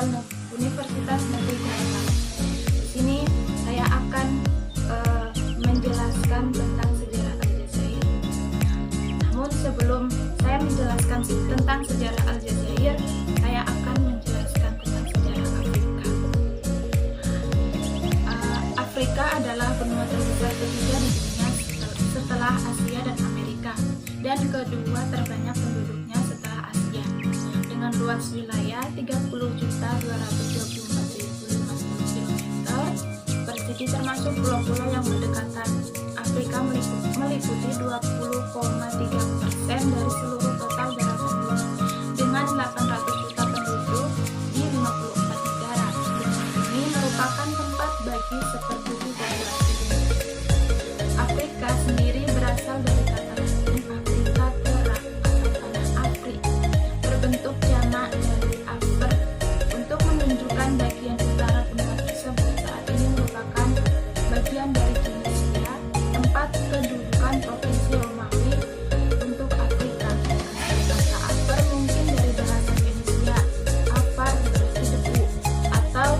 Universitas Negeri Jakarta. Di sini saya akan menjelaskan tentang sejarah Aljazair. Namun sebelum saya menjelaskan tentang sejarah Aljazair, saya akan menjelaskan tentang sejarah Afrika. Afrika adalah benua terbesar ketiga di dunia setelah Asia dan Amerika, dan kedua terbanyak penduduknya setelah Asia, dengan luas wilayah 30.224.050 km persegi, termasuk pulau-pulau yang berdekatan. Afrika meliputi 20,3% dari seluruh total daratan bumi, dengan 800 juta penduduk di 54 negara. Ini merupakan tempat bagi sepertujuh populasi dunia. Afrika sendiri berasal dari kata Latin Africa Terra atau tanah Afri, berbentuk jamak dari Afer, untuk menunjukkan bagian utara benua tersebut. Saat ini merupakan bagian dari Tunisia, tempat kedudukan provinsi Romawi untuk Afrika. Kata Afer mungkin dari bahasa Fenisia, Afar berarti debu, atau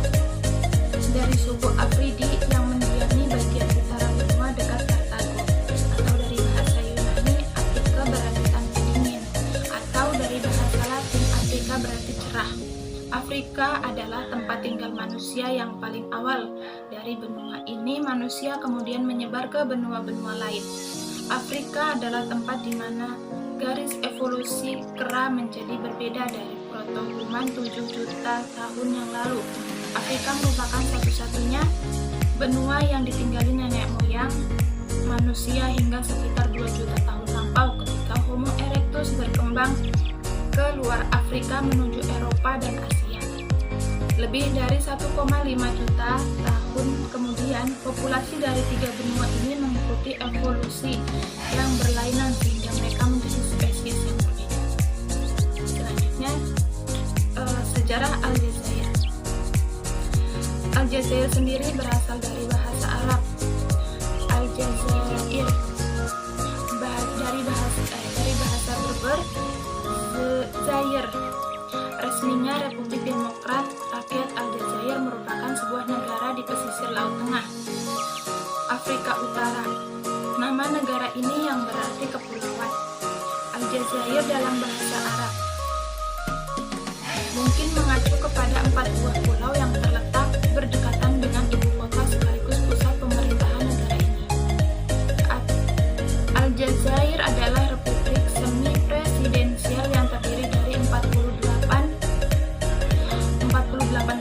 dari suku Afridi yang mendiami bagian utara benua dekat Kartago, atau dari bahasa Yunani Afrika berarti tanah dingin, atau dari bahasa Latin Afrika berarti cerah. Afrika adalah tempat tinggal manusia yang paling awal. Dari benua ini manusia kemudian menyebar ke benua-benua lain. Afrika adalah tempat di mana garis evolusi kera menjadi berbeda dari proto-human 7 juta tahun yang lalu. Afrika merupakan satu-satunya benua yang ditinggali nenek moyang manusia hingga sekitar 2 juta tahun lampau, ketika Homo erectus berkembang ke luar Afrika menuju Eropa dan Asia. Lebih dari 1,5 juta tahun kemudian, populasi dari 3 benua ini mengikuti evolusi yang berlainan sehingga mereka menjadi spesies yang berbeda. Selanjutnya, sejarah Aljazair. Aljazair sendiri berasal dari bahasa Arab Aljazair, dari bahasa Berber Zair. Resminya Republik Demokrat Rakyat Aljazair merupakan sebuah negara di pesisir Laut Tengah, Afrika Utara. Nama negara ini yang berarti kepulauan. Aljazair dalam bahasa Arab mungkin mengacu kepada 4 buah pulau yang terletak berdekatan dengan ibu kota sekaligus pusat pemerintahan negara ini. Aljazair adalah republik semi-presidensial yang terdiri dari 48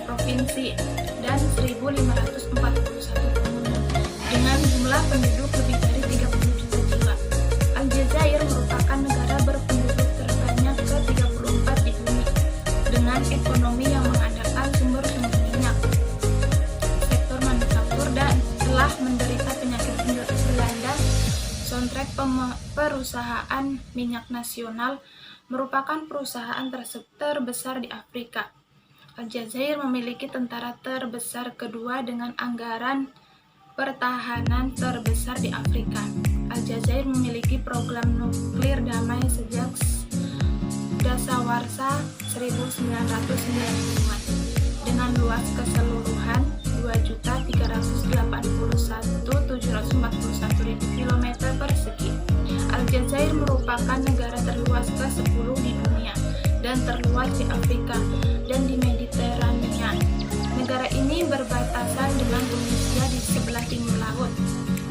provinsi dan 1.541 komunum dengan jumlah penduduk lebih dari 30 juta jiwa. Aljazair merupakan negara berpenduduk terbanyak ke-34 di bumi, dengan ekonomi yang mengandalkan sumber-sumber minyak, sektor manufaktur, dan telah menderita penyakit Belanda. Soundtrack perusahaan minyak nasional merupakan perusahaan terbesar di Afrika. Aljazair memiliki tentara terbesar kedua dengan anggaran pertahanan terbesar di Afrika. Aljazair memiliki program nuklir damai sejak dasawarsa 1990-an dengan luas keseluruhan 2.381.741 km persegi. Aljazair merupakan negara terluas ke-10 di dunia dan terluas di Afrika dan di Mediterania. Negara ini berbatasan dengan Tunisia di sebelah timur laut,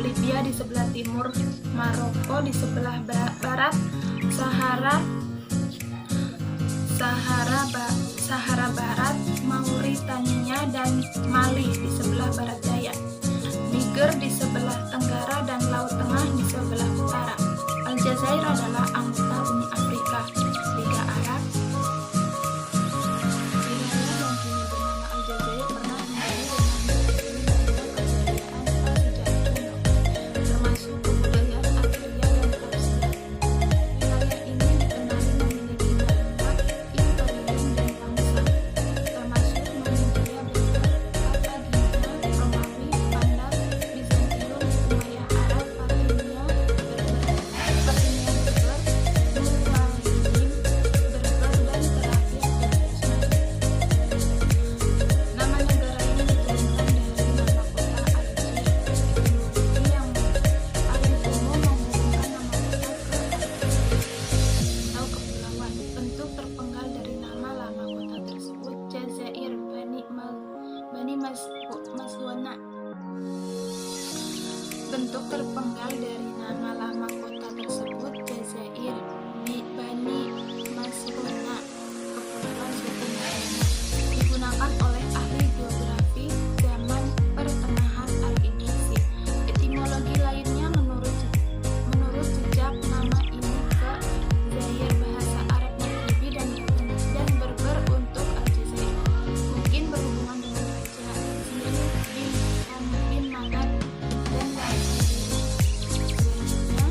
Libya di sebelah timur, Maroko di sebelah barat, Sahara Barat, Mauritania dan Mali di sebelah barat daya, Niger di sebelah tenggara, dan Laut Tengah di sebelah utara. Aljazair adalah anggota Uni Afrika, Liga Arab. Wilayah yang kini bernama Aljazair pernah menjadi rumah kejayaan sejarah kuno, termasuk kebudayaan Asyria dan Persia. Wilayah ini dikenali memiliki banyak imperium dan bangsa, termasuk Numidia, Berber, Kartagina, Romawi, Pandan, Bizantium, Umayyah Arab, Fatimiyah Berber, terbentuk terpenggal dari nama lama kota tersebut, Jazair Bani Masrona, Kepulauan Suku Marina, digunakan oleh ahli geografi zaman pertengahan Al-Idrisi. Etimologi lainnya menurut jejak nama ini ke Zair, bahasa Arab Maghribi dan Berber untuk Aljazair, mungkin berhubungan dengan Raja Zin bin Hamad bin Magad dan lain-lain. Selanjutnya,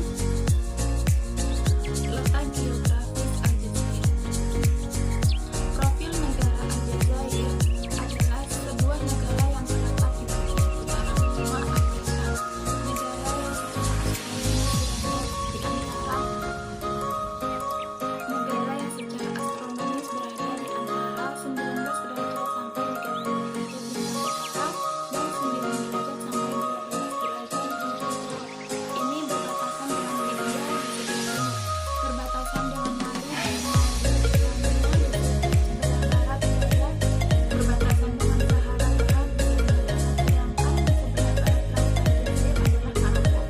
letak geografis Aljazair. Profil negara Aljazair adalah sebuah negara yang terletak di bagian utara benua Afrika. Negara yang secara astronomis berada di antara 19 derajat sampai 30 derajat bintang utara dan 9 derajat sampai 12 derajat bintang timur. Ini berbatasan dengan Libya di sebelah timur, berbatasan dengan Mali di sebelah barat daya, berbatasan dengan Sahara Barat di sebelah barat, sedangkan di sebelah barat laut Aljazair adalah Maroko.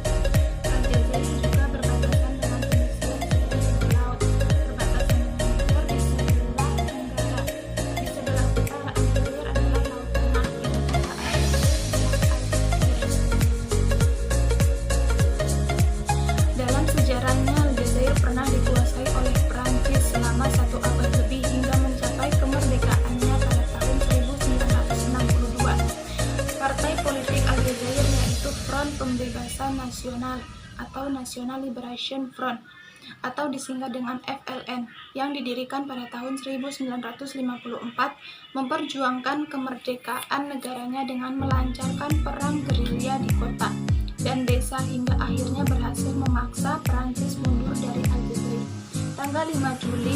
Aljazair juga berbatasan dengan Tunisia di sebelah laut, berbatasan dengan Mesir di sebelah tenggara. Di sebelah utara Aljazair adalah Laut Tengah di kota Dalam sejarahnya, Aljazair pernah dikuasai oleh Prancis selama 1 abad lebih hingga mencapai kemerdekaannya pada tahun 1962. Partai politik Aljazair yaitu Front Pembebasan Nasional atau National Liberation Front atau disingkat dengan FLN yang didirikan pada tahun 1954 memperjuangkan kemerdekaan negaranya dengan melancarkan perang gerilya di kota dan desa hingga akhirnya berhasil memaksa Prancis mundur dari Aljazair. Tanggal 5 Juli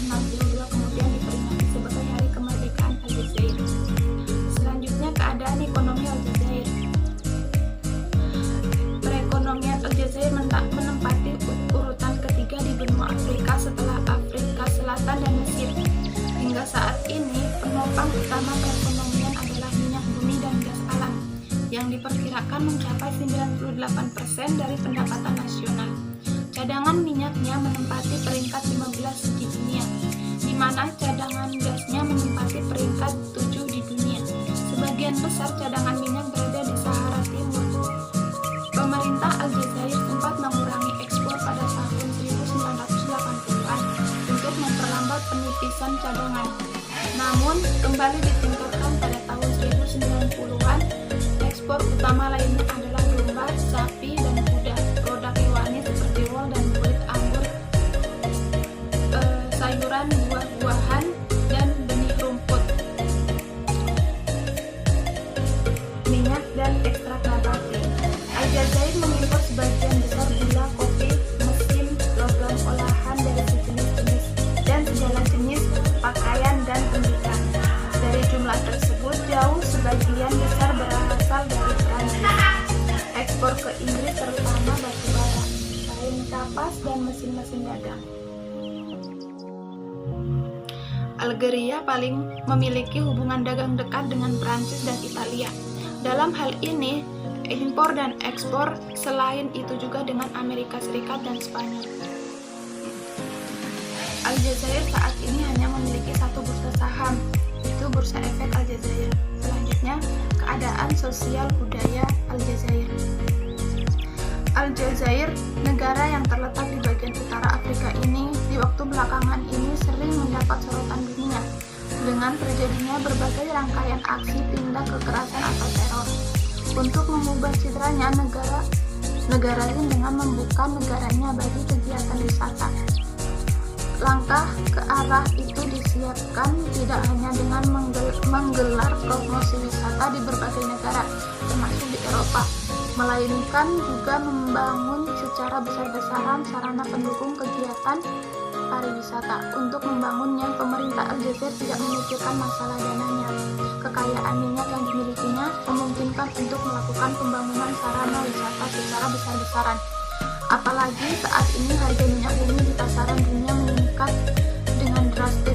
1962 kemudian diperingati sebagai Hari Kemerdekaan Aljazair. Selanjutnya, keadaan ekonomi Aljazair. Perekonomian Aljazair menempati urutan ketiga di benua Afrika setelah Afrika Selatan dan Mesir. Hingga saat ini, penopang utama perekonomian adalah minyak bumi dan gas alam, yang diperkirakan mencapai 98% dari pendapatan nasional. Cadangan minyaknya menempati peringkat 15 di dunia, di mana cadangan gasnya menempati peringkat 7 di dunia. Sebagian besar cadangan minyak berada di Sahara Timur. Pemerintah Aljazair sempat mengurangi ekspor pada tahun 1980-an untuk memperlambat penipisan cadangan. Namun, kembali ditingkatkan pada tahun 1990-an. Ekspor utama lainnya adalah domba, sapi, dan kuda, produk hewani seperti wol dan kulit anggur, sayuran, buah-buahan, dan benih rumput, minyak, dan ekstrak nabati. Aljazair mengimpor sebagian besar gula, kopi, mesin, logam olahan dari sejenis-jenis, dan segala jenis pakaian dan pendidikan. Dari jumlah tersebut, jauh sebagian besar berasal dari Prancis. Ekspor ke Inggris terutama batu bara, kain kapas, dan mesin-mesin dagang. Algeria paling memiliki hubungan dagang dekat dengan Prancis dan Italia. Dalam hal ini, impor dan ekspor selain itu juga dengan Amerika Serikat dan Spanyol. Aljazair saat ini hanya memiliki satu bursa saham, yaitu Bursa Efek Aljazair. Selanjutnya, keadaan sosial budaya Aljazair. Aljazair, negara yang terletak di bagian utara Afrika ini, di waktu belakangan ini sering mendapat sorotan dunia dengan terjadinya berbagai rangkaian aksi tindak kekerasan atau teror. Untuk mengubah citranya, negara ini dengan membuka negaranya bagi kegiatan wisata. Langkah ke arah itu disiapkan tidak hanya dengan menggelar promosi wisata di berbagai negara, termasuk di Eropa, melainkan juga membangun secara besar-besaran sarana pendukung kegiatan pariwisata. Untuk membangunnya, pemerintah Aljazair tidak memikirkan masalah dananya. Kekayaan minyak yang dimilikinya memungkinkan untuk melakukan pembangunan sarana wisata secara besar-besaran. Apalagi saat ini harga minyak bumi di pasaran dunia meningkat dengan drastis